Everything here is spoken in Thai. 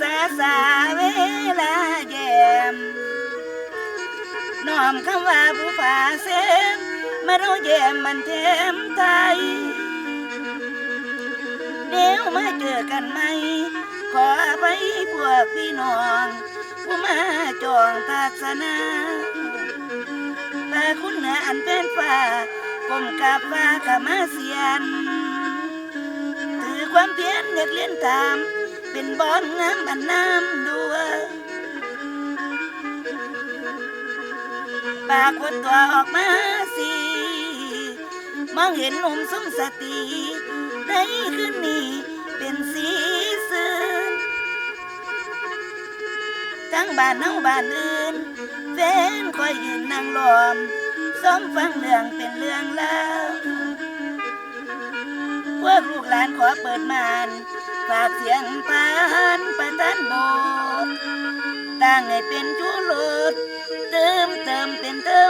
สาเวลาแย้มน้อมคำว่าผู้ฝ่าเสมมาเราแย้มมันเทมไทยเดี๋ยวมาเจอกันไหมขออภัยพวกพี่น้องผู้มาจองทัศนาตาคุณเหนืออันเป็นฟ้ากลมกับฟ้าขมาเสียนถือความเพียรอยากเลี้ยนตามเป็นบอนงามอันน้ำดัวปากวดตัวออกมาสิมองเห็นหนุ่มสมสติในคืนนี้เป็นสีซื่นทั้งบ้านเฮาบ้านอื่นแฟนคอยยืนนั่งล้อมซ้อมฟังเรื่องเป็นเรื่องเล่าพวกลูกหลานขอเปิดมานฝากเสียงปานประทานโบสถ์ตั้งให้เป็นจุลดเติมเป็นเธอ